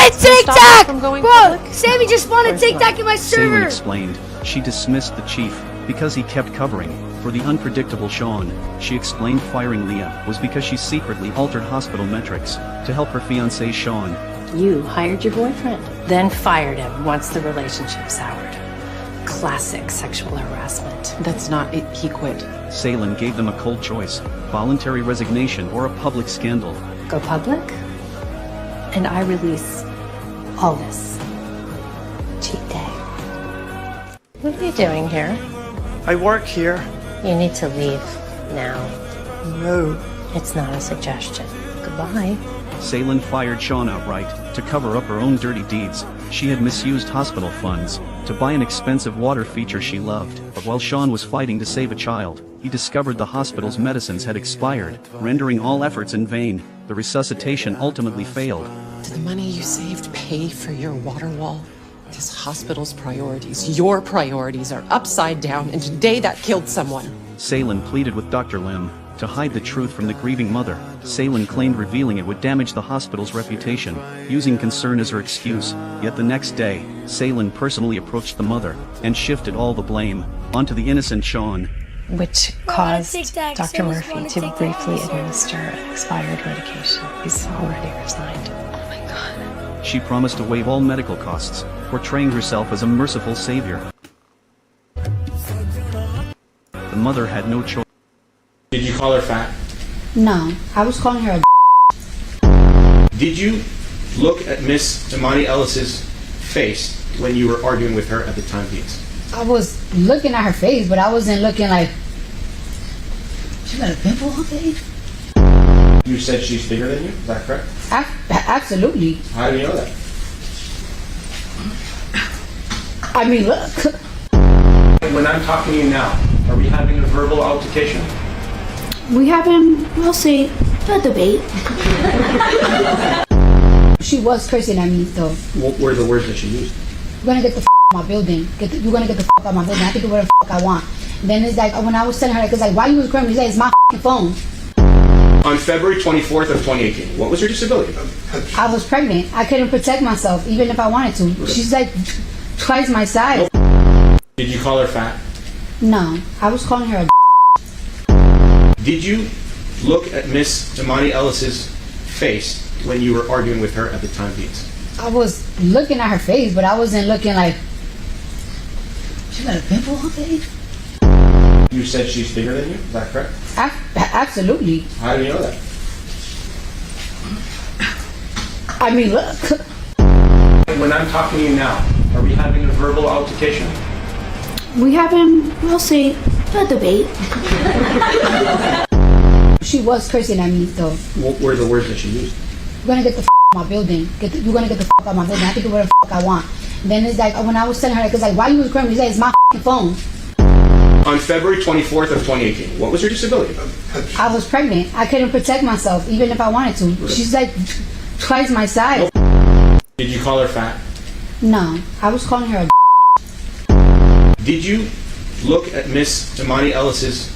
a tic-tac! Bro, public? Sammy just spawned a tic-tac in my Salem server! explained. She dismissed the chief because he kept covering for the unpredictable Sean. She explained firing Leah was because she secretly altered hospital metrics to help her fiancé Sean. You hired your boyfriend, then fired him once the relationship soured. Classic sexual harassment. That's not it. He quit. Salem gave them a cold choice: voluntary resignation or a public scandal. Go public, and I release all this. Cheat day. What are you doing here? I work here. You need to leave now. No. It's not a suggestion. Goodbye. Salem fired Sean outright to cover up her own dirty deeds. She had misused hospital funds to buy an expensive water feature she loved. But while Sean was fighting to save a child, he discovered the hospital's medicines had expired, rendering all efforts in vain. The resuscitation ultimately failed. Did the money you saved pay for your water wall? This hospital's priorities, your priorities, are upside down, and today that killed someone. Salem pleaded with Dr. Lim to hide the truth from the grieving mother. Salem claimed revealing it would damage the hospital's reputation, using concern as her excuse. Yet the next day, Salem personally approached the mother and shifted all the blame onto the innocent Sean. Which caused tic-tac. Dr. Sammy Murphy spawned a to tic-tac briefly in my server. administer an expired medication. He's already resigned. Oh my God. She promised to waive all medical costs, portraying herself as a merciful savior. The mother had no choice. Did you call her fat? No, I was calling her a Did you look at Miss Imani Ellis's face when you were arguing with her at the Timepiece? I was looking at her face, but I wasn't looking like she got a pimple on her face. You said she's bigger than you, is that correct? Absolutely. How do you know that? I mean, look. When I'm talking to you now, are we having a verbal altercation? We having, we'll see, a debate. She was cursing at me, though. What were the words that she used? You're gonna get the out my building. You're gonna get the out my building. I can do whatever I want. Then it's like, when I was telling her, it's like, why you was crying? She said, it's my phone. On February 24th of 2018, what was your disability? I was pregnant. I couldn't protect myself, even if I wanted to. She's like twice my size. Did you call her fat? No, I was calling her a Did you look at Miss Imani Ellis's face when you were arguing with her at the Timepiece? I was looking at her face, but I wasn't looking like she got a pimple on her face. You said she's bigger than you, is that correct? Absolutely. How do you know that? I mean, look. When I'm talking to you now, are we having a verbal altercation? We having, we'll see, a debate. She was cursing at me, though. What were the words that she used? You're gonna get the out my building. You're gonna get the out my building. I can do whatever I want. Then it's like, when I was telling her, it's like, why you was crying? She said, it's my phone. On February 24th of 2018, what was your disability? I was pregnant. I couldn't protect myself, even if I wanted to. She's like twice my size. Did you call her fat? No, I was calling her a Did you look at Miss Imani Ellis's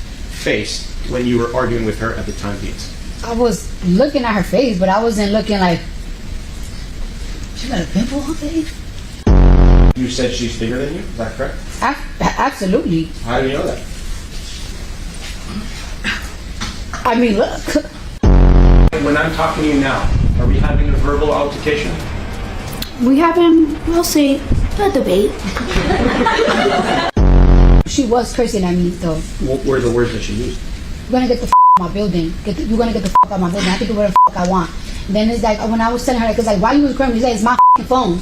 face when you were arguing with her at the Timepiece? I was looking at her face, but I wasn't looking like she got a pimple on her face. You said she's bigger than you, is that correct? Absolutely. How do you know that? I mean, look. When I'm talking to you now, are we having a verbal altercation? We having, we'll see, a debate. She was cursing at me, though. What were the words that she used? You're gonna get the out my building. You're gonna get the out my building. I can do whatever I want. Then it's like, when I was telling her, it's like, why you was crying? She said, it's my phone.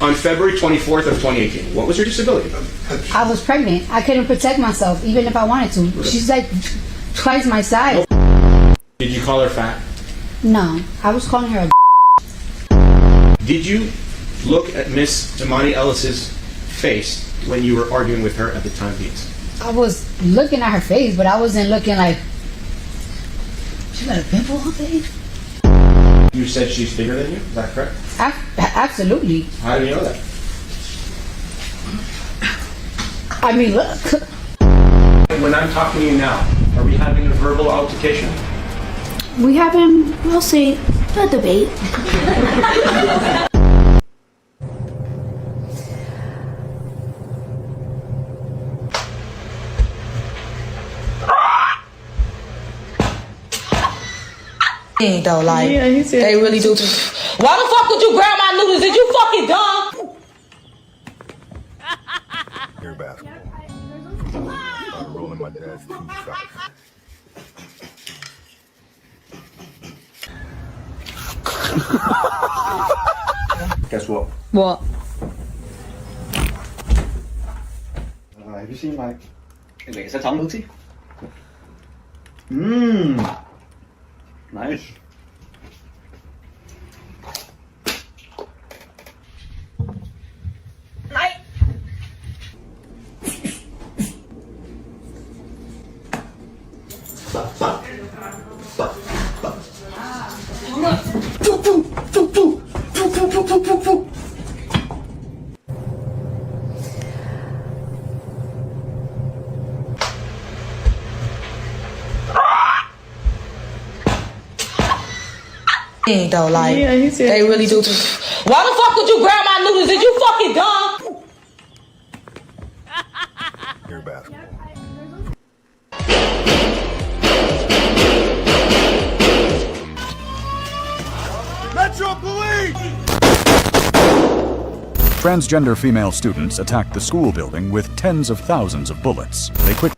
On February 24th of 2018, what was your disability? I was pregnant. I couldn't protect myself, even if I wanted to. She's like twice my size. Did you call her fat? No, I was calling her a Did you look at Miss Imani Ellis's face when you were arguing with her at the Timepiece? I was looking at her face, but I wasn't looking like she got a pimple on her face. You said she's bigger than you, is that correct? Absolutely. How do you know that? I mean, look. When I'm talking to you now, are we having a verbal altercation? We having, we'll see, a debate. Though, like, they really do. Why the fuck would you grab my noodles? Did you fucking dumb? Air basketball. Rolling my dad's 2 shots. Guess what? What? Have you seen my... Nice. Though, like, they really do. Why the fuck would you grab my noodles? Did you fucking dumb? Air basketball. Metro Police! Transgender female students attacked the school building with tens of thousands of bullets. They quickly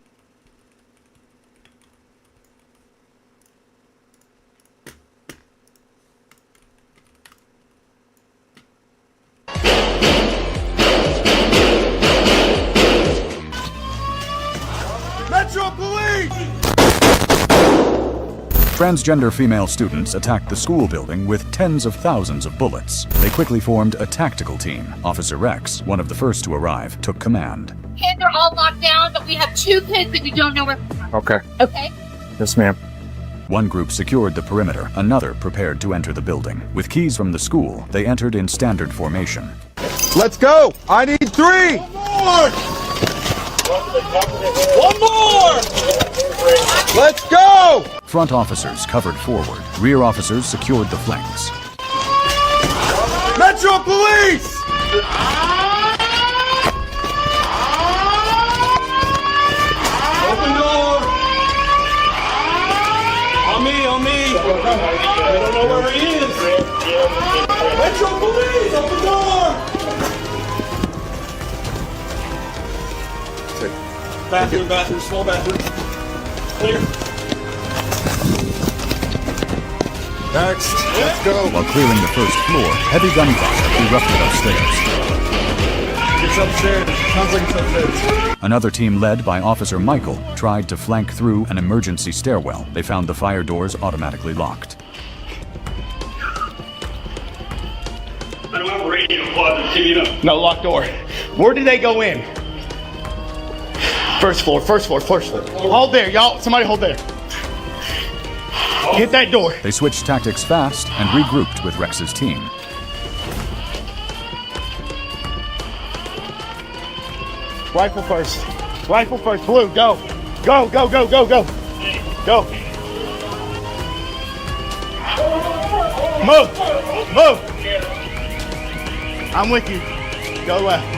Metro Police! Transgender female students attacked the school building with tens of thousands of bullets. They quickly formed a tactical team. Officer Rex, one of the first to arrive, took command. Kids are all locked down, but we have 2 kids that we don't know where from. Okay. Okay? Yes, ma'am. One group secured the perimeter, another prepared to enter the building. With keys from the school, they entered in standard formation. Let's go! I need 3! One more! Let's go! Front officers covered forward. Rear officers secured the flanks. Metro Police! Open door! On me, on me! We don't know where he is! Metro Police, open door! Bathroom, small bathroom. Clear. Next. Let's go. While clearing the first floor, heavy gunfire erupted upstairs. It's upstairs. Sounds like it's upstairs. Another team led by Officer Michael tried to flank through an emergency stairwell. They found the fire doors automatically locked. I don't have a radio closet, give me up. No, locked door. Where did they go in? First floor. Hold there, y'all. Somebody hold there. Hit that door. They switched tactics fast and regrouped with Rex's team. Rifle first. Blue, go. Go. Move. I'm with you. Go left.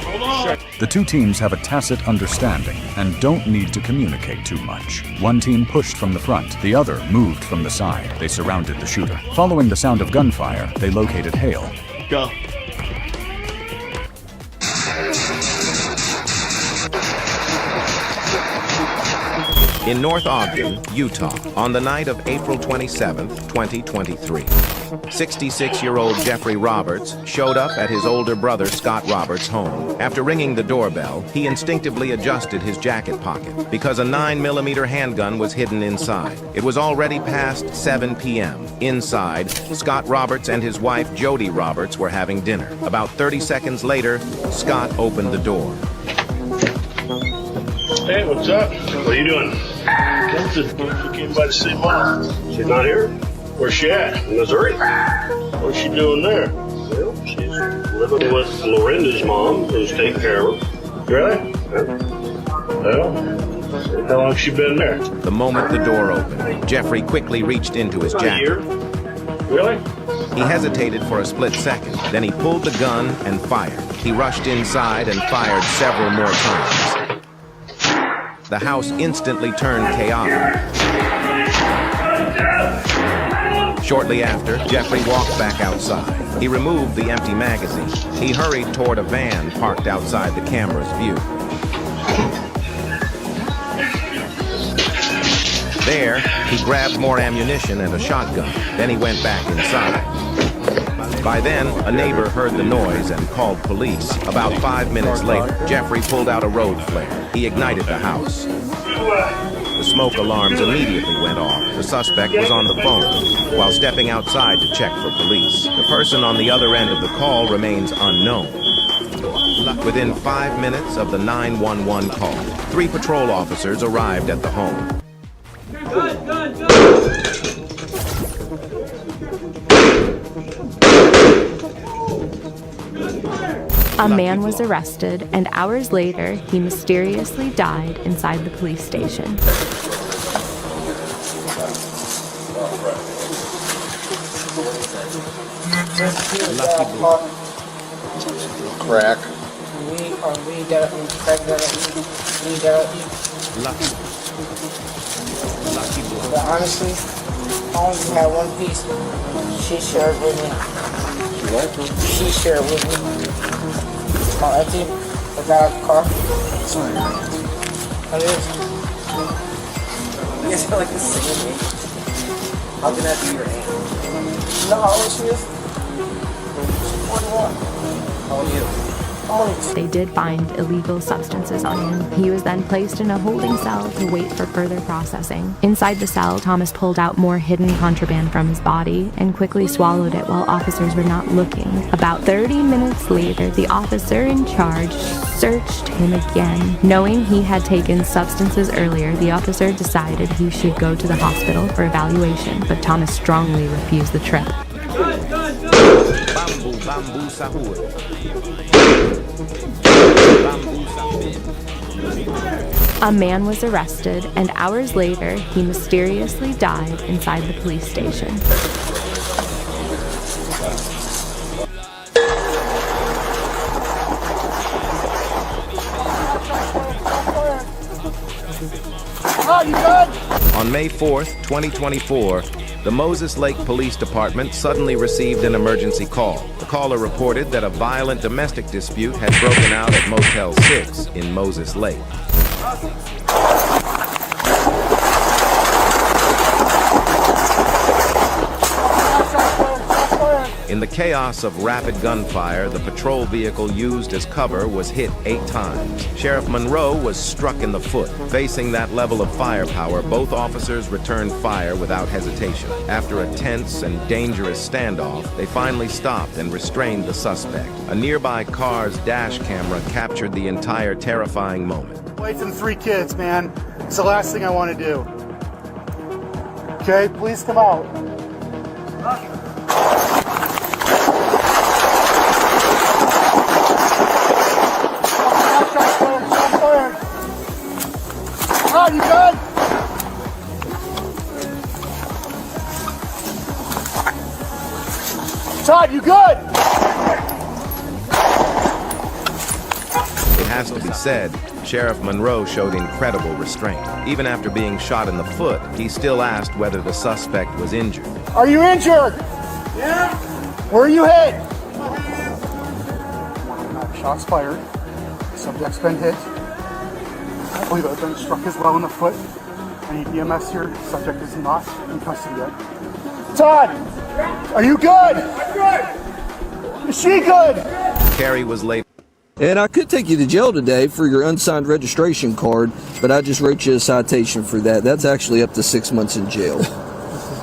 Hold on. The two teams have a tacit understanding and don't need to communicate too much. One team pushed from the front, the other moved from the side. They surrounded the shooter. Following the sound of gunfire, they located Hale. Go. In North Ogden, Utah, on the night of April 27, 2023. 66-year-old Jeffrey Roberts showed up at his older brother Scott Roberts' home. After ringing the doorbell, he instinctively adjusted his jacket pocket because a 9mm handgun was hidden inside. It was already past 7 p.m. Inside, Scott Roberts and his wife Jody Roberts were having dinner. About 30 seconds later, Scott opened the door. Hey, what's up? What are you doing? She came by to see Mom. She's not here? Where's she at? In Missouri? What's she doing there? Well, she's living with Lorinda's mom, who's taking care of her. Really? Yeah. Well, How long has she been there? The moment the door opened, Jeffrey quickly reached into his A jacket. year? Really? He hesitated for a split second, then he pulled the gun and fired. He rushed inside and fired several more times. The house instantly turned chaotic. Shortly after, Jeffrey walked back outside. He removed the empty magazine. He hurried toward a van parked outside the camera's view. There, he grabbed more ammunition and a shotgun. Then he went back inside. By then, a neighbor heard the noise and called police. About 5 minutes later, Jeffrey pulled out a road flare. He ignited the house. The smoke alarms immediately went off. The suspect was on the phone while stepping outside to check for police. The person on the other end of the call remains unknown. Within 5 minutes of the 911 call, 3 patrol officers arrived at the home. A man was arrested, and hours later, he mysteriously died inside the police station. Crack. But honestly, I only had one piece. She shared with me. She shared with me. My auntie, the guy at the car. Sorry. How it is? You guys feel like the same age. How can that be your aunt? You know how old she is? She's 41. How old are you? They did find illegal substances on him. He was then placed in a holding cell to wait for further processing. Inside the cell, Thomas pulled out more hidden contraband from his body and quickly swallowed it while officers were not looking. About 30 minutes later, the officer in charge searched him again. Knowing he had taken substances earlier, the officer decided he should go to the hospital for evaluation, but Thomas strongly refused the trip. Bamboo sahur. A man was arrested, and hours later, he mysteriously died inside the police station. On May 4th, 2024, the Moses Lake Police Department suddenly received an emergency call. The caller reported that a violent domestic dispute had broken out at Motel 6 in Moses Lake. In the chaos of rapid gunfire, the patrol vehicle used as cover was hit 8 times. Sheriff Monroe was struck in the foot. Facing that level of firepower, both officers returned fire without hesitation. After a tense and dangerous standoff, they finally stopped and restrained the suspect. A nearby car's dash camera captured the entire terrifying moment. Wife and 3 kids, man. It's the last thing I want to do. Okay, please come out. Todd, you good? Todd, you good? It has to be said, Sheriff Monroe showed incredible restraint. Even after being shot in the foot, he still asked whether the suspect was injured. Are you injured? Yeah. Where are you hit? Shots fired. Subject's been hit. I believe I've been struck as well in the foot. I need EMS here. Subject is not in custody yet. Todd, are you good? I'm good. Is she good? Carrie was late. And I could take you to jail today for your unsigned registration card, but I just wrote you a citation for that. That's actually up to 6 months in jail.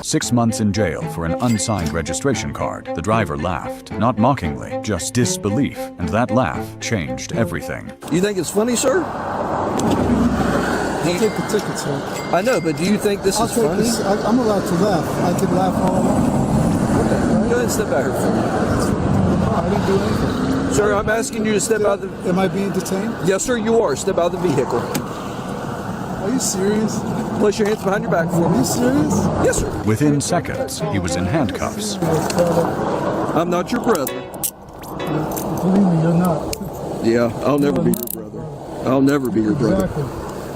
6 months in jail for an unsigned registration card. The driver laughed, not mockingly, just disbelief, and that laugh changed everything. You think it's funny, sir? I'll take the ticket, sir. I know, but do you think this is funny? I'm allowed to laugh. I can laugh all I want. Okay, go ahead and step out here for me. I didn't do anything. Sir, I'm asking you to step out the... Am I being detained? Yes, sir, you are. Step out of the vehicle. Are you serious? Place your hands behind your back for me. Are you serious? Yes, sir. Within seconds, he was in handcuffs. I'm not your brother. Believe me, you're not. Yeah, I'll never be your brother. I'll never be your brother. Exactly.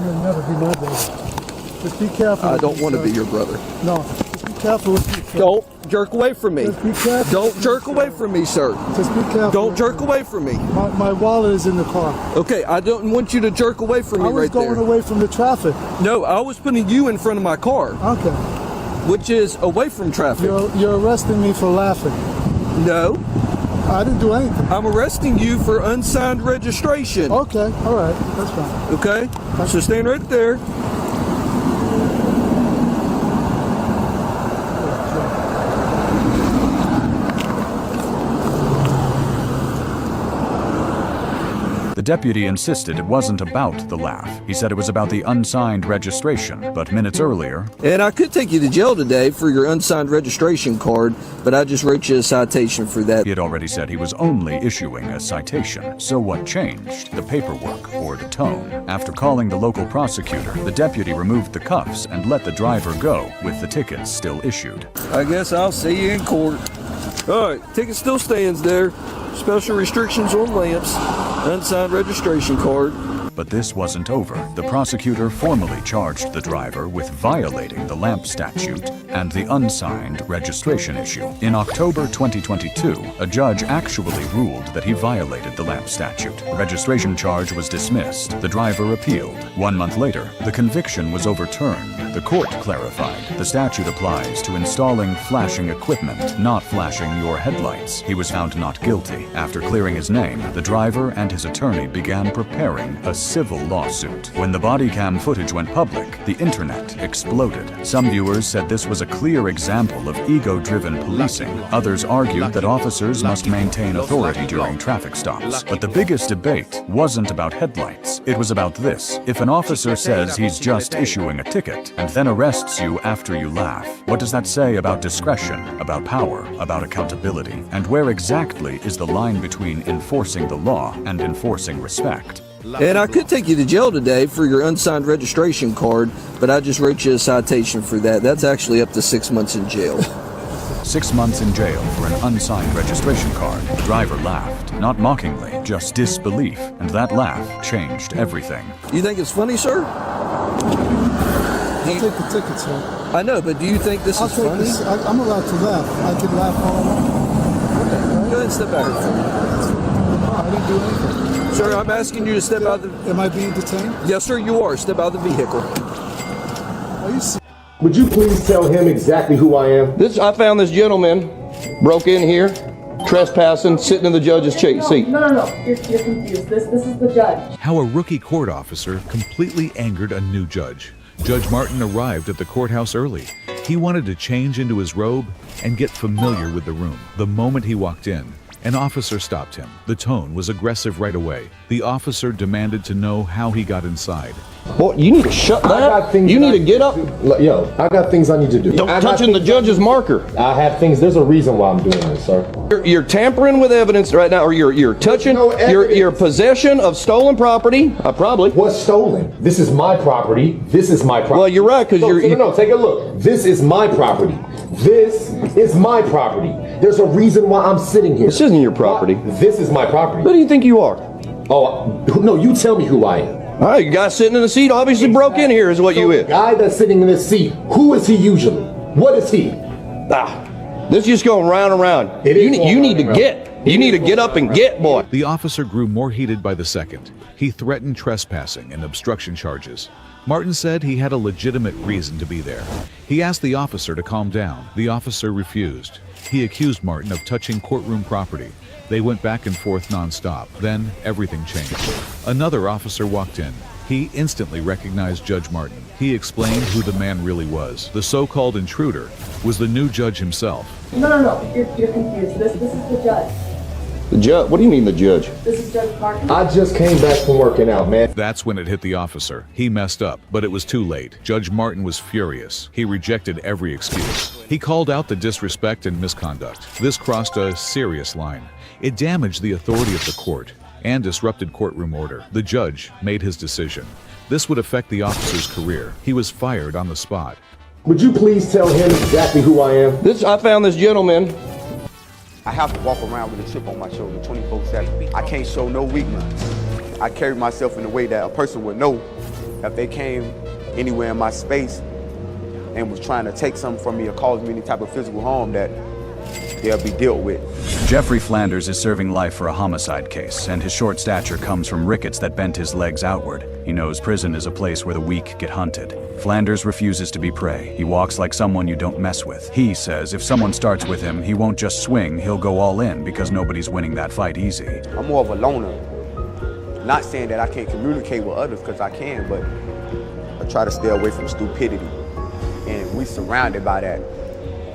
You'll never be my brother. Just be careful. I don't want to be your brother. No, just be careful with me, sir. Don't jerk away from me. Just be careful. Don't jerk away from me, sir. Just be careful. Don't jerk away from me. My wallet is in the car. Okay, I don't want you to jerk away from me I was right there. going away from the traffic. No, I was putting you in front of my car. Okay. Which is away from traffic. You're arresting me for laughing. No. I didn't do anything. I'm arresting you for unsigned registration. Okay, all right, that's fine. Okay, so stand right there. The deputy insisted it wasn't about the laugh. He said it was about the unsigned registration, but minutes earlier... And I could take you to jail today for your unsigned registration card, but I just wrote you a citation for that. He had already said he was only issuing a citation. So what changed? The paperwork or the tone? After calling the local prosecutor, the deputy removed the cuffs and let the driver go, with the tickets still issued. I guess I'll see you in court. All right, ticket still stands there. Special restrictions on lamps. Unsigned registration card. But this wasn't over. The prosecutor formally charged the driver with violating the lamp statute and the unsigned registration issue. In October 2022, a judge actually ruled that he violated the lamp statute. The registration charge was dismissed. The driver appealed. 1 month later, the conviction was overturned. The court clarified the statute applies to installing flashing equipment, not flashing your headlights. He was found not guilty. After clearing his name, the driver and his attorney began preparing a civil lawsuit. When the body cam footage went public, the internet exploded. Some viewers said this was a clear example of ego-driven policing. Others argued that officers must maintain authority during traffic stops. But the biggest debate wasn't about headlights. It was about this. If an officer says he's just issuing a ticket and then arrests you after you laugh, what does that say about discretion, about power, about accountability? And where exactly is the line between enforcing the law and enforcing respect? And I could take you to jail today for your unsigned registration card, but I just wrote you a citation for that. That's actually up to 6 months in jail. 6 months in jail for an unsigned registration card. The driver laughed, not mockingly, just disbelief, and that laugh changed everything. You think it's funny, sir? I'll take the ticket, sir. I know, but do you think this is funny? I'm allowed to laugh. I can laugh all I want. Okay, go ahead and step back for me. I didn't do anything. Sir, I'm asking you to step out of the... Am I being detained? Yes, sir, you are. Step out of the vehicle. Are you serious? Would you please tell him exactly who I am? I found this gentleman, broke in here, trespassing, sitting in the judge's seat. No. You're confused. This is the judge. How a rookie court officer completely angered a new judge. Judge Martin arrived at the courthouse early. He wanted to change into his robe and get familiar with the room. The moment he walked in, an officer stopped him. The tone was aggressive right away. The officer demanded to know how he got inside. Boy, you need to shut that. You need to get up. Yo, I got things I need to do. Don't touching the judge's marker. I have things. There's a reason why I'm doing this, sir. You're tampering with evidence right now, or you're touching your possession of stolen property. Probably. What's stolen? This is my property. This is my property. Well, you're right, because No, take a look. This is my property. This is my property. There's a reason why I'm sitting here. This isn't your property. This is my property. Who do you think you are? Oh, no, you tell me who I am. All right, you guy sitting in the seat obviously broke in here is what you is. The guy that's sitting in this seat, who is he usually? What is he? This is just going round and round. You need to get up and get, boy. The officer grew more heated by the second. He threatened trespassing and obstruction charges. Martin said he had a legitimate reason to be there. He asked the officer to calm down. The officer refused. He accused Martin of touching courtroom property. They went back and forth nonstop. Then everything changed. Another officer walked in. He instantly recognized Judge Martin. He explained who the man really was. The so-called intruder was the new judge himself. No. You're confused. This is the judge. The judge? What do you mean the judge? This is Judge Martin. I just came back from working out, man. That's when it hit the officer. He messed up, but it was too late. Judge Martin was furious. He rejected every excuse. He called out the disrespect and misconduct. This crossed a serious line. It damaged the authority of the court. and disrupted courtroom order. The judge made his decision. This would affect the officer's career. He was fired on the spot. Would you please tell him exactly who I am? I found this gentleman. I have to walk around with a chip on my shoulder 24/7. I can't show no weakness. I carry myself in a way that a person would know if they came anywhere in my space and was trying to take something from me or cause me any type of physical harm, that they'll be dealt with. Jeffrey Flanders is serving life for a homicide case, and his short stature comes from rickets that bent his legs outward. He knows prison is a place where the weak get hunted. Flanders refuses to be prey. He walks like someone you don't mess with. He says if someone starts with him, he won't just swing, he'll go all in because nobody's winning that fight easy. I'm more of a loner. Not saying that I can't communicate with others, because I can, but I try to stay away from stupidity. And we surrounded by that.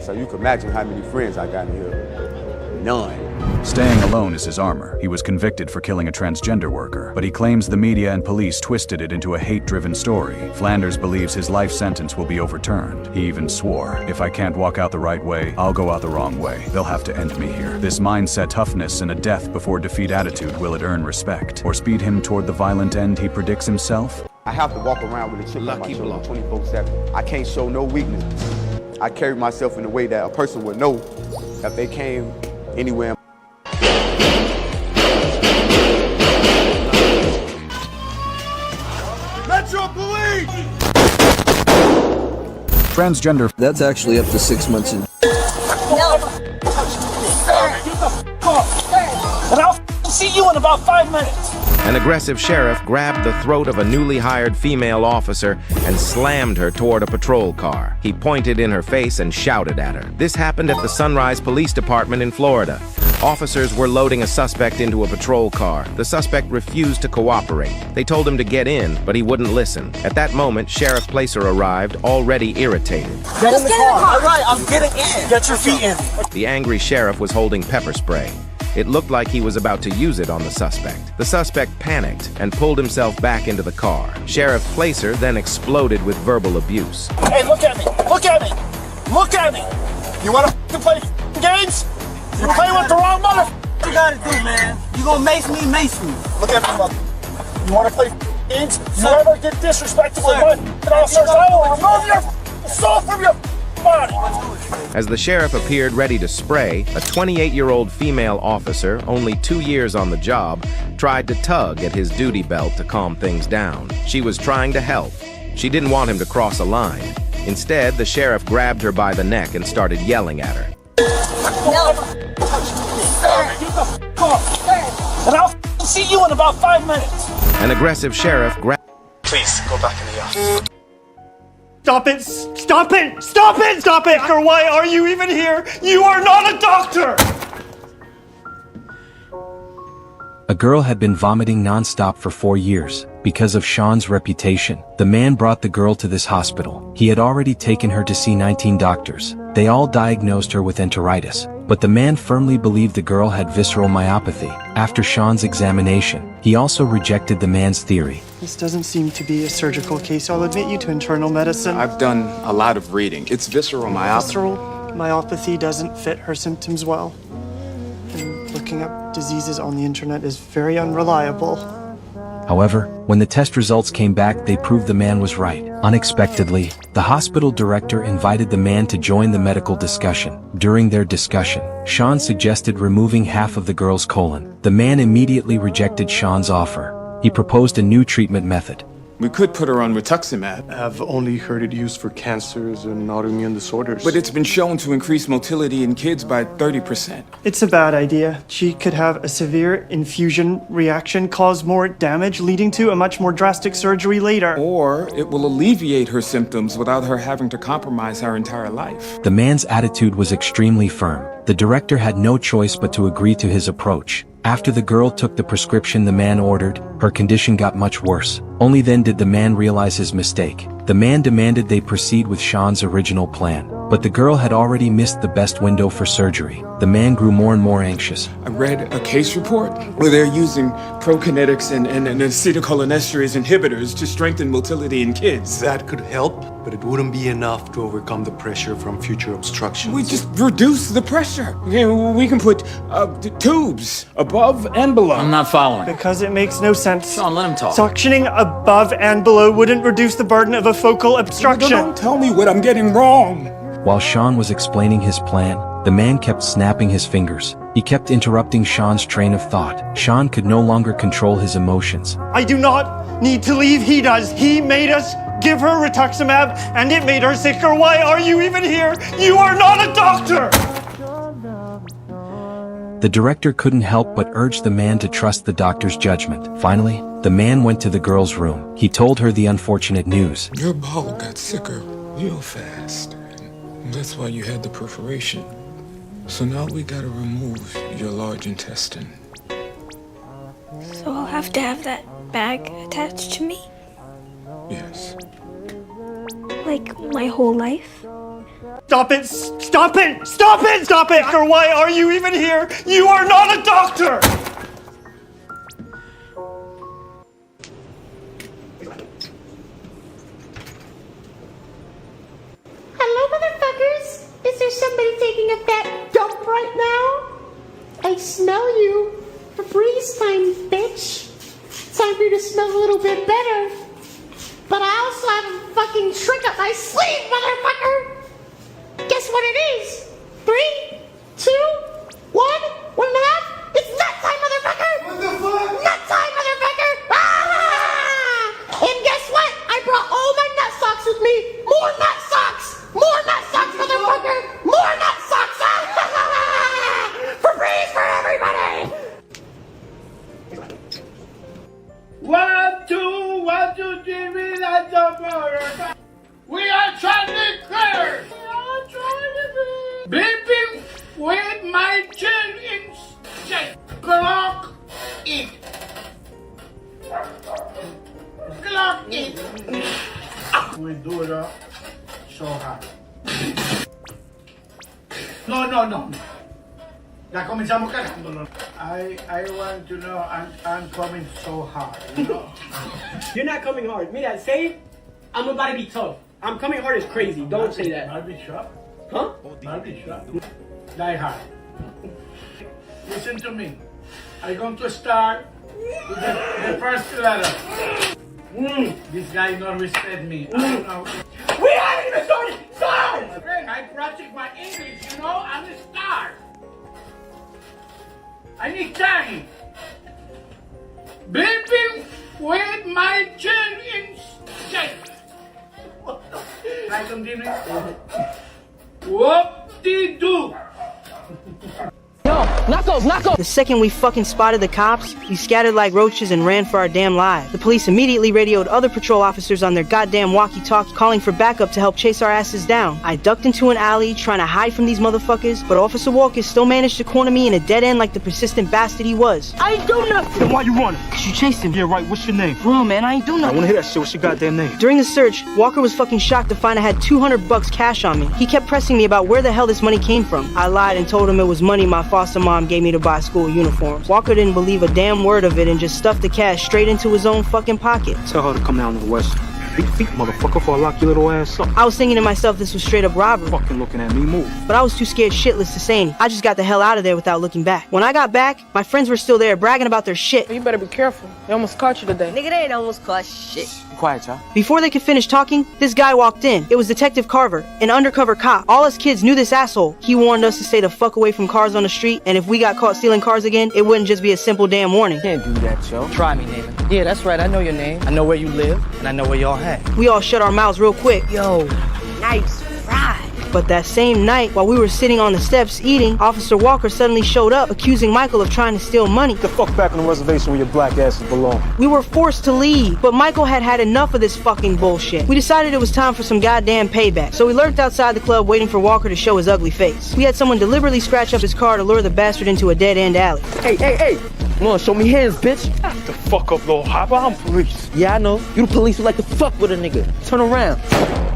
So you can imagine how many friends I got in here. None. Staying alone is his armor. He was convicted for killing a transgender worker, but he claims the media and police twisted it into a hate-driven story. Flanders believes his life sentence will be overturned. He even swore, if I can't walk out the right way, I'll go out the wrong way. They'll have to end me here. This mindset, toughness, and a death before defeat attitude, will it earn respect? Or speed him toward the violent end he predicts himself? I have to walk around with a chip on my shoulder 24/7. I can't show no weakness. I carry myself in a way that a person would know if they came anywhere. Metro Police! Transgender. That's actually up to 6 months in. No. And I'll see you in about 5 minutes. An aggressive sheriff grabbed the throat of a newly hired female officer and slammed her toward a patrol car. He pointed in her face and shouted at her. This happened at the Sunrise Police Department in Florida. Officers were loading a suspect into a patrol car. The suspect refused to cooperate. They told him to get in, but he wouldn't listen. At that moment, Sheriff Placer arrived, already irritated. Get in the car. All right, I'm getting in. Get your feet in. The angry sheriff was holding pepper spray. It looked like he was about to use it on the suspect. The suspect panicked and pulled himself back into the car. Sheriff Placer then exploded with verbal abuse. Hey, look at me. Look at me. Look at me. You want to play games? You play with the wrong mother. What you gotta do, man? You gonna mace me, mace me. Look at me, mother. You wanna play games? You ever get disrespectful with my officers, I will remove your soul from your body. As the sheriff appeared ready to spray, a 28-year-old female officer, only 2 years on the job, tried to tug at his duty belt to calm things down. She was trying to help. She didn't want him to cross a line. Instead, the sheriff grabbed her by the neck and started yelling at her. No. And I'll see you in about 5 minutes. An aggressive sheriff grabbed... Please, go back in the office. Stop it! Stop it! Stop it! Stop it! Or why are you even here? You are not a doctor! A girl had been vomiting non-stop for 4 years. Because of Sean's reputation, the man brought the girl to this hospital. He had already taken her to see 19 doctors. They all diagnosed her with enteritis, but the man firmly believed the girl had visceral myopathy. After Sean's examination, he also rejected the man's theory. This doesn't seem to be a surgical case. I'll admit you to internal medicine. I've done a lot of reading. It's visceral myopathy. Visceral myopathy doesn't fit her symptoms well. And looking up diseases on the internet is very unreliable. However, when the test results came back, they proved the man was right. Unexpectedly, the hospital director invited the man to join the medical discussion. During their discussion, Sean suggested removing half of the girl's colon. The man immediately rejected Sean's offer. He proposed a new treatment method. We could put her on rituximab. I've only heard it used for cancers and autoimmune disorders. But it's been shown to increase motility in kids by 30%. It's a bad idea. She could have a severe infusion reaction, cause more damage, leading to a much more drastic surgery later. Or it will alleviate her symptoms without her having to compromise her entire life. The man's attitude was extremely firm. The director had no choice but to agree to his approach. After the girl took the prescription the man ordered, her condition got much worse. Only then did the man realize his mistake. The man demanded they proceed with Sean's original plan. But the girl had already missed the best window for surgery. The man grew more and more anxious. I read a case report where they're using prokinetics and acetylcholinesterase inhibitors to strengthen motility in kids. That could help, but it wouldn't be enough to overcome the pressure from future obstructions. We just reduce the pressure. We can put tubes above and below. I'm not following. Because it makes no sense. Sean, let him talk. Suctioning above and below wouldn't reduce the burden of a focal obstruction. Don't tell me what I'm getting wrong. While Sean was explaining his plan, the man kept snapping his fingers. He kept interrupting Sean's train of thought. Sean could no longer control his emotions. I do not need to leave, he does. He made us give her rituximab, and it made her sicker. Why are you even here? You are not a doctor! The director couldn't help but urge the man to trust the doctor's judgment. Finally, the man went to the girl's room. He told her the unfortunate news. Your bowel got sicker real fast. That's why you had the perforation. So now we gotta remove your large intestine. So I'll have to have that bag attached to me? Yes. Like my whole life? Stop it! Stop it! Stop it! Stop it! Or why are you even here? You are not a doctor! Hello, motherfuckers! Is there somebody taking a fat dump right now? I smell you. Febreze time, bitch. Time for you to smell a little bit better. But I also have a fucking trick up my sleeve, motherfucker! Guess what it is? 3, 2, 1, 1.5. It's nut time, motherfucker! What the fuck? Nut time, motherfucker! Ah! And guess what? I brought all my nut socks with me. More nut socks! More nut socks, motherfucker! More nut socks! Febreze for everybody! 1, 2, 1, 2, 3, we like the border. We are trying to be clear. We are trying to be. Beeping with my chin in shape. Clock it. Clock it. We do it so hard. No. Ya comenzamos cagándolo. I want to know I'm coming so hard, you know? You're not coming hard. Me that say I'm about to be tough. I'm coming hard is crazy. Don't say that. I'll be sharp. Huh? I'll be sharp. Die hard. Listen to me. I'm going to start with the first letter. This guy don't respect me. I don't know. We haven't even started. Start! I practice my English, you know? I'm a star. I need time. Beeping with my chin in shape. I continue. Whoop-de-doo. Yo, Knuckles! The second we fucking spotted the cops, we scattered like roaches and ran for our damn lives. The police immediately radioed other patrol officers on their goddamn walkie-talkie, calling for backup to help chase our asses down. I ducked into an alley, trying to hide from these motherfuckers, but Officer Walker still managed to corner me in a dead end like the persistent bastard he was. I ain't do nothing! Then why you running? Cause you chased him. Yeah, right. What's your name? Bro, man, I ain't do nothing. I wanna hear that shit. What's your goddamn name? During the search, Walker was fucking shocked to find I had $200 cash on me. He kept pressing me about where the hell this money came from. I lied and told him it was money my foster mom gave me to buy school uniforms. Walker didn't believe a damn word of it and just stuffed the cash straight into his own fucking pocket. Tell her to come down to the west. Feet, motherfucker, before I lock your little ass up. I was thinking to myself this was straight up robbery. Fucking looking at me, move. But I was too scared shitless to say anything. I just got the hell out of there without looking back. When I got back, my friends were still there bragging about their shit. You better be careful. They almost caught you today. Nigga, they ain't almost caught shit. Be quiet, y'all. Before they could finish talking, this guy walked in. It was Detective Carver, an undercover cop. All us kids knew this asshole. He warned us to stay the fuck away from cars on the street, and if we got caught stealing cars again, it wouldn't just be a simple damn warning. Can't do that, yo. Try me, Nathan. Yeah, that's right. I know your name. I know where you live, and I know where y'all hang. We all shut our mouths real quick. Yo, nice fry. But that same night, while we were sitting on the steps eating, Officer Walker suddenly showed up, accusing Michael of trying to steal money. Get the fuck back on the reservation where your black asses belong. We were forced to leave, but Michael had had enough of this fucking bullshit. We decided it was time for some goddamn payback, so we lurked outside the club waiting for Walker to show his ugly face. We had someone deliberately scratch up his car to lure the bastard into a dead-end alley. Hey! Come on, show me hands, bitch. The fuck up, little hopper. I'm police. Yeah, I know. You the police who like to fuck with a nigga. Turn around.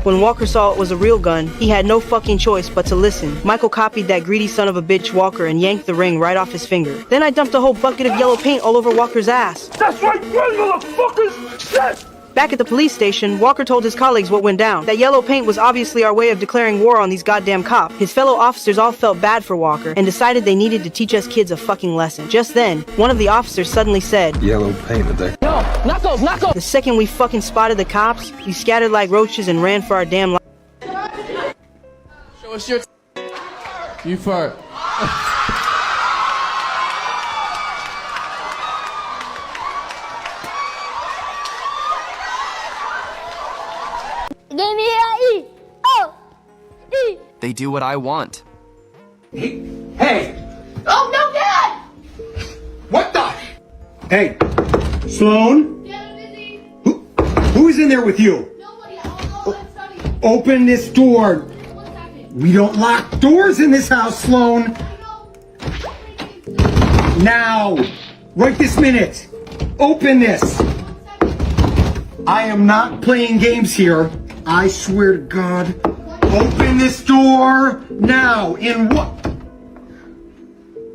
When Walker saw it was a real gun, he had no fucking choice but to listen. Michael copied that greedy son of a bitch Walker and yanked the ring right off his finger. Then I dumped a whole bucket of yellow paint all over Walker's ass. That's right, motherfuckers! Shit! Back at the police station, Walker told his colleagues what went down. That yellow paint was obviously our way of declaring war on these goddamn cops. His fellow officers all felt bad for Walker and decided they needed to teach us kids a fucking lesson. Just then, one of the officers suddenly said, Yellow paint today. Yo, knuckles, knuckles! The second we fucking spotted the cops, we scattered like roaches and ran for our damn lives. Show us your You fart. Give me a E. Oh, E. They do what I want. Hey! Oh no, Dad! What the? Hey, Sloan? Who is in there with you? Nobody. I'm studying. Open this door. We don't lock doors in this house, Sloan. Now, right this minute. Open this. I am not playing games here. I swear to God. Open this door now. In what?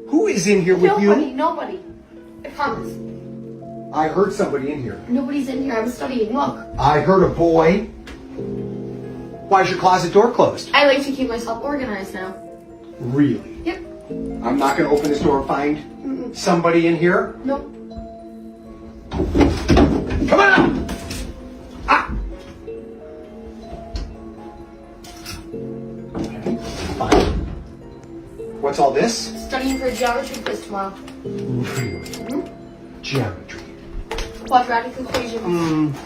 Who is in here with you? Nobody. I promise. I heard somebody in here. Nobody's in here. I was studying. Look. I heard a boy. Why is your closet door closed? I like to keep myself organized now. Really? Yep. I'm not going to open this door and find somebody in here? Nope. Come on! Ah! Fine. What's all this? Studying for a geometry quiz tomorrow. Really? Geometry. Quadratic equations.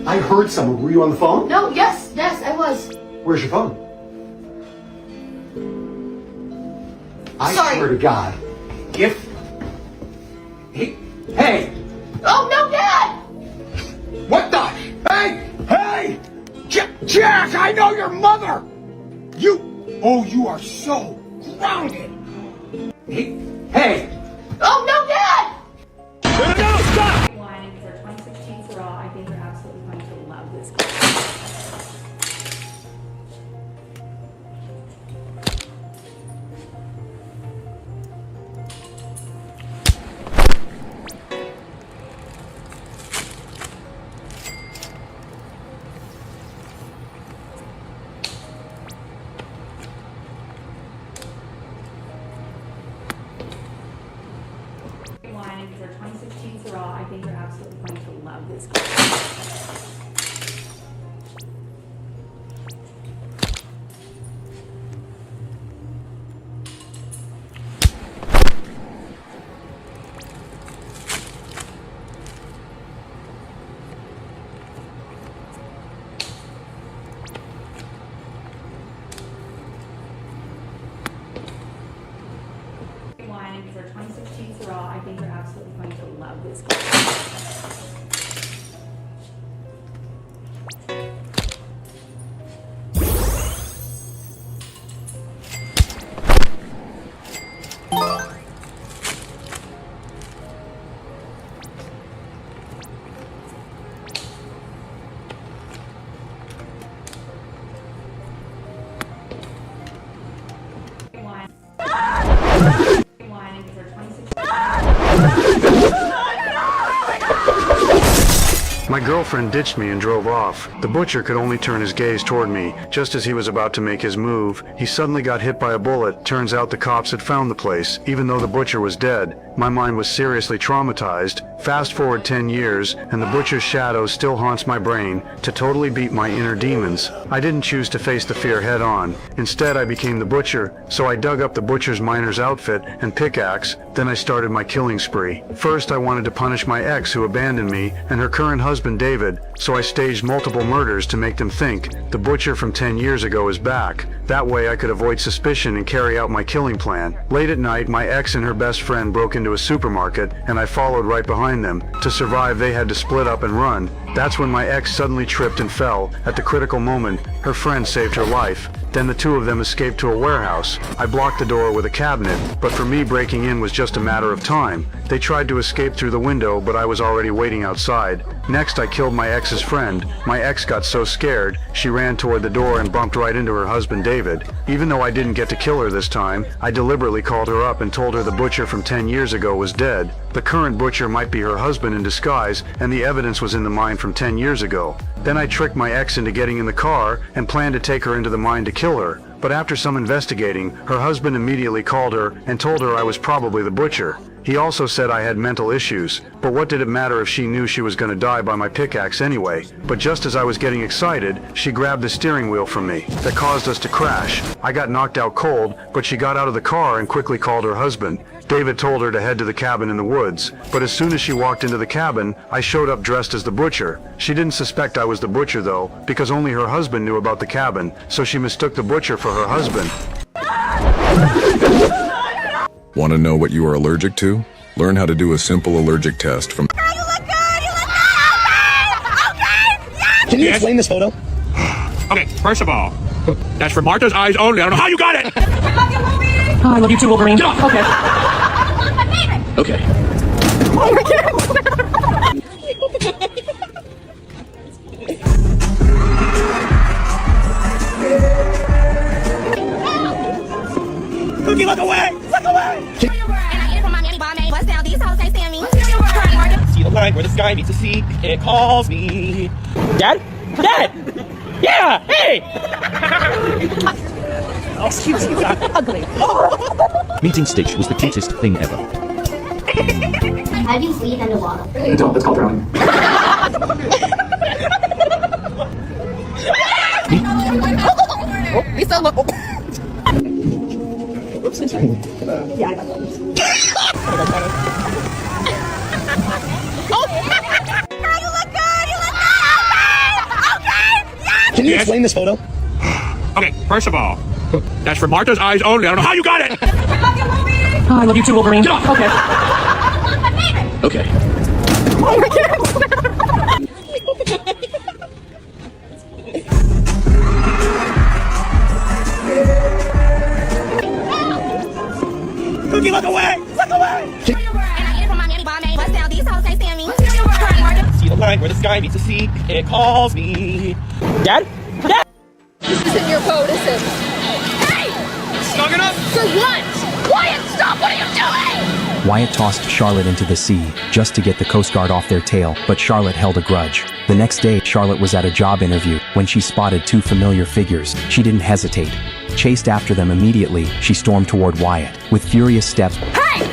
I heard someone. Were you on the phone? No, yes, I was. Where's your phone? I Sorry. swear to God. If... Hey! Oh no, Dad! What the? Hey! Jack, I know your mother! You are so grounded! Hey! Oh no, Dad! No, stop! Wine for 2016 Syrah. I think you're absolutely going to love this. Wine for 2016 Syrah. I think you're absolutely going to love this. Wine for 2016 Syrah. I think you're absolutely going to love this. Wine for 2016. My girlfriend ditched me and drove off. The butcher could only turn his gaze toward me. Just as he was about to make his move, he suddenly got hit by a bullet. Turns out the cops had found the place, even though the butcher was dead. My mind was seriously traumatized. Fast forward 10 years, and the butcher's shadow still haunts my brain to totally beat my inner demons. I didn't choose to face the fear head on. Instead, I became the butcher, so I dug up the butcher's miner's outfit and pickaxe. Then I started my killing spree. First, I wanted to punish my ex who abandoned me and her current husband David, so I staged multiple murders to make them think the butcher from 10 years ago is back. That way I could avoid suspicion and carry out my killing plan. Late at night, my ex and her best friend broke into a supermarket, and I followed right behind them. To survive, they had to split up and run. That's when my ex suddenly tripped and fell. At the critical moment, her friend saved her life. Then the two of them escaped to a warehouse. I blocked the door with a cabinet, but for me breaking in was just a matter of time. They tried to escape through the window, but I was already waiting outside. Next, I killed my ex's friend. My ex got so scared, she ran toward the door and bumped right into her husband David. Even though I didn't get to kill her this time, I deliberately called her up and told her the butcher from 10 years ago was dead. The current butcher might be her husband in disguise, and the evidence was in the mine from 10 years ago. Then I tricked my ex into getting in the car and planned to take her into the mine to kill her. But after some investigating, her husband immediately called her and told her I was probably the butcher. He also said I had mental issues, but what did it matter if she knew she was going to die by my pickaxe anyway? But just as I was getting excited, she grabbed the steering wheel from me. That caused us to crash. I got knocked out cold, but she got out of the car and quickly called her husband. David told her to head to the cabin in the woods, but as soon as she walked into the cabin, I showed up dressed as the butcher. She didn't suspect I was the butcher though, because only her husband knew about the cabin, so she mistook the butcher for her husband. Want to know what you are allergic to? Learn how to do a simple allergic test from... Can you explain this photo? Okay, first of all, that's for Martha's eyes only. I don't know how you got it! Oh, I love you too, Wolverine. Get off. Okay. Okay. Oh my God. Cookie, look away! Look away! See the line where the sky meets the sea, it calls me. Dad? Dad! Yeah! Hey! Excuse you, I'm ugly. Meeting Stitch was the cutest thing ever. How do you breathe underwater? Don't, that's called drowning. Oh, Lisa, look. Yeah, I got that. Can you explain this photo? Okay, first of all, that's for Martha's eyes only. I don't know how you got it! Oh, I love you too, Wolverine. Get off. Okay. Okay. Oh my God. Cookie, look away! Look away! See the line where the sky meets the sea, it calls me. Dad? Dad! This isn't your boat, is it? Hey! Snug it up! For what? Wyatt, stop! What are you doing? Wyatt tossed Charlotte into the sea, just to get the Coast Guard off their tail, but Charlotte held a grudge. The next day, Charlotte was at a job interview. When she spotted two familiar figures, she didn't hesitate. Chased after them immediately, she stormed toward Wyatt. With furious steps, Hey!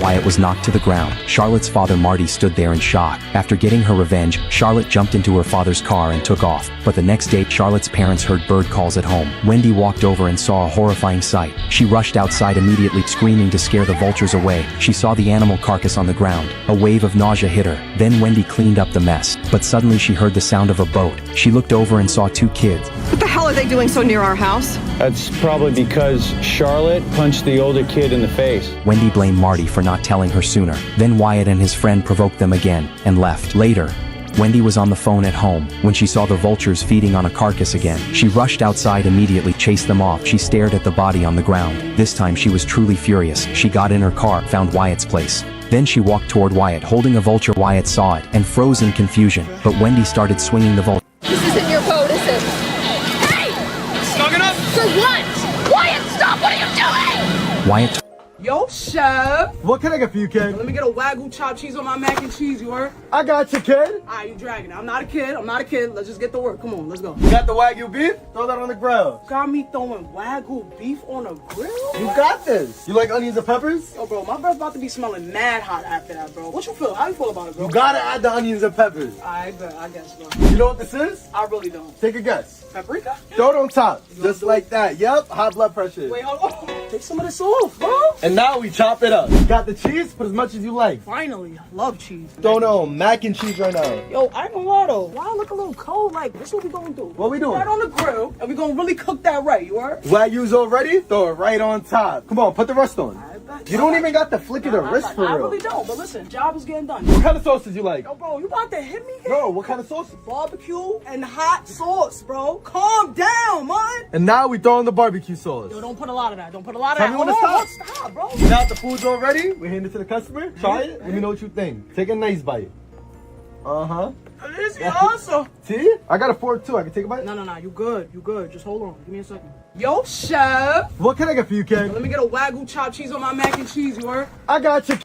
Wyatt was knocked to the ground. Charlotte's father Marty stood there in shock. After getting her revenge, Charlotte jumped into her father's car and took off. But the next day, Charlotte's parents heard bird calls at home. Wendy walked over and saw a horrifying sight. She rushed outside immediately, screaming to scare the vultures away. She saw the animal carcass on the ground. A wave of nausea hit her. Then Wendy cleaned up the mess. But suddenly she heard the sound of a boat. She looked over and saw two kids. What the hell are they doing so near our house? That's probably because Charlotte punched the older kid in the face. Wendy blamed Marty for not telling her sooner. Then Wyatt and his friend provoked them again and left. Later, Wendy was on the phone at home when she saw the vultures feeding on a carcass again. She rushed outside immediately, chased them off. She stared at the body on the ground. This time she was truly furious. She got in her car, found Wyatt's place. Then she walked toward Wyatt, holding a vulture. Wyatt saw it and froze in confusion, but Wendy started swinging the vulture. This isn't your boat, is it? Hey! Snug it up! For what? Wyatt, stop! What are you doing? Wyatt Yo, chef. What can I get for you, kid? Let me get a Wagyu chopped cheese on my mac and cheese, you heard? I got you, kid. Alright, you dragging it. I'm not a kid. Let's just get to work. Come on, let's go. You got the Wagyu beef? Throw that on the grill. Got me throwing Wagyu beef on a grill? You got this. You like onions and peppers? Yo, bro, my breath about to be smelling mad hot after that, bro. What you feel? How you feel about it, bro? You gotta add the onions and peppers. Alright, bet. I guess, bro. You know what this is? I really don't. Take a guess. Paprika? Throw it on top. Just like that. Yep, high blood pressure. Wait, hold on. Take some of this off, bro. And now we chop it up. Got the cheese? Put as much as you like. Finally, I love cheese. Throw it on mac and cheese right now. Yo, I ain't gonna lie though. Why I look a little cold? Like, this what we gonna do? What we doing? Right on the grill, and we gonna really cook that right, you heard? Wagyu's all ready? Throw it right on top. Come on, put the rest on. I bet. You don't even got the flick of the wrist for real. I really don't, but listen, job is getting done. What kind of sauces you like? Yo, bro, you about to hit me? No, what kind of sauces? Barbecue and hot sauce, bro. Calm down, man. And now we throw in the barbecue sauce. Yo, don't put a lot of that. Don't put a lot of Tell that. me when to Hold stop. on, stop, bro. Now the food's all ready, we hand it to the customer. Try it. Let me know what you think. Take a nice bite. Uh-huh. This is awesome. See? I got a fork too. I can take a bite? No. You good. You good. Just hold on. Give me a second. Yo, chef. What can I get for you, Ken? Let me get a Wagyu chopped cheese on my mac and cheese, you heard? I got you.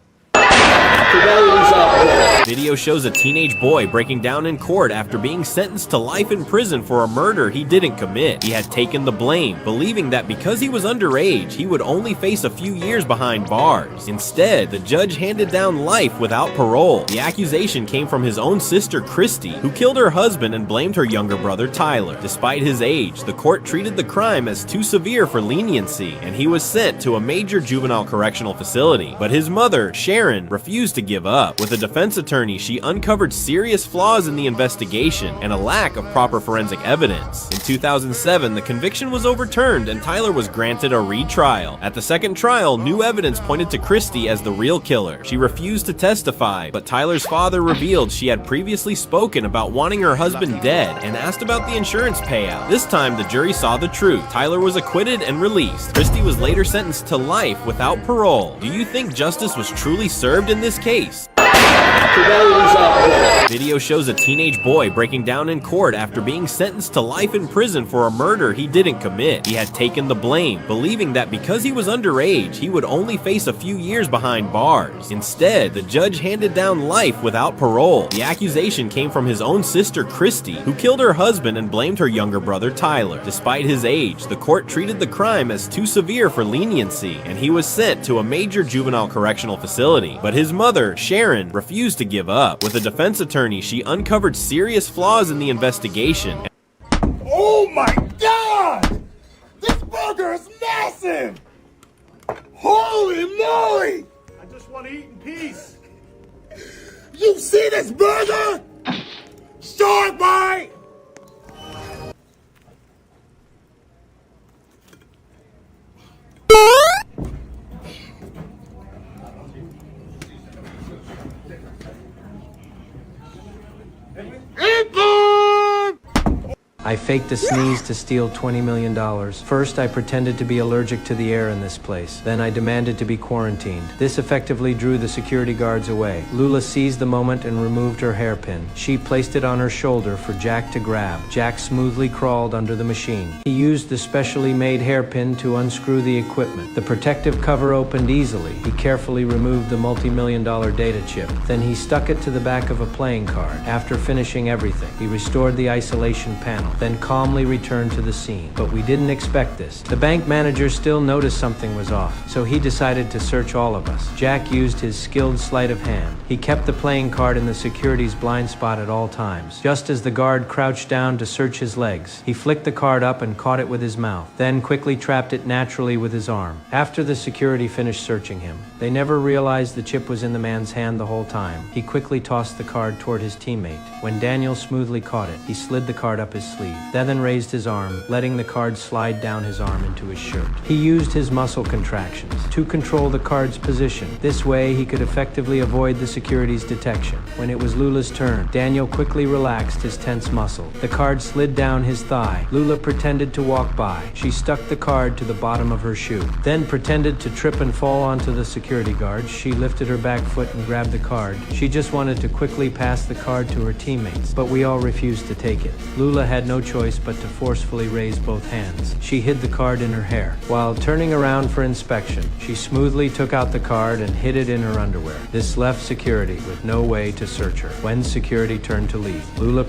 Video shows a teenage boy breaking down in court after being sentenced to life in prison for a murder he didn't commit. He had taken the blame, believing that because he was underage, he would only face a few years behind bars. Instead, the judge handed down life without parole. The accusation came from his own sister, Christy, who killed her husband and blamed her younger brother, Tyler. Despite his age, the court treated the crime as too severe for leniency, and he was sent to a major juvenile correctional facility. But his mother, Sharon, refused to give up. With a defense attorney, she uncovered serious flaws in the investigation and a lack of proper forensic evidence. In 2007, the conviction was overturned and Tyler was granted a retrial. At the second trial, new evidence pointed to Christy as the real killer. She refused to testify, but Tyler's father revealed she had previously spoken about wanting her husband dead and asked about the insurance payout. This time, the jury saw the truth. Tyler was acquitted and released. Christy was later sentenced to life without parole. Do you think justice was truly served in this case? Video shows a teenage boy breaking down in court after being sentenced to life in prison for a murder he didn't commit. He had taken the blame, believing that because he was underage, he would only face a few years behind bars. Instead, the judge handed down life without parole. The accusation came from his own sister, Christy, who killed her husband and blamed her younger brother, Tyler. Despite his age, the court treated the crime as too severe for leniency, and he was sent to a major juvenile correctional facility. But his mother, Sharon, refused to give up. With a defense attorney, she uncovered serious flaws in the investigation. Oh my God! This burger is massive! Holy moly! I just want to eat in peace. You see this burger? Shark bite! I faked a sneeze to steal $20 million. First, I pretended to be allergic to the air in this place. Then I demanded to be quarantined. This effectively drew the security guards away. Lula seized the moment and removed her hairpin. She placed it on her shoulder for Jack to grab. Jack smoothly crawled under the machine. He used the specially made hairpin to unscrew the equipment. The protective cover opened easily. He carefully removed the multi-million-dollar data chip. Then he stuck it to the back of a playing card. After finishing everything, he restored the isolation panel, then calmly returned to the scene. But we didn't expect this. The bank manager still noticed something was off, so he decided to search all of us. Jack used his skilled sleight of hand. He kept the playing card in the security's blind spot at all times. Just as the guard crouched down to search his legs, he flicked the card up and caught it with his mouth, then quickly trapped it naturally with his arm. After the security finished searching him, they never realized the chip was in the man's hand the whole time. He quickly tossed the card toward his teammate. When Daniel smoothly caught it, he slid the card up his sleeve, then raised his arm, letting the card slide down his arm into his shirt. He used his muscle contractions to control the card's position. This way, he could effectively avoid the security's detection. When it was Lula's turn, Daniel quickly relaxed his tense muscle. The card slid down his thigh. Lula pretended to walk by. She stuck the card to the bottom of her shoe, then pretended to trip and fall onto the security guard. She lifted her back foot and grabbed the card. She just wanted to quickly pass the card to her teammates, but we all refused to take it. Lula had no choice but to forcefully raise both hands. She hid the card in her hair. While turning around for inspection, she smoothly took out the card and hid it in her underwear. This left security with no way to search her. When security turned to leave, Lula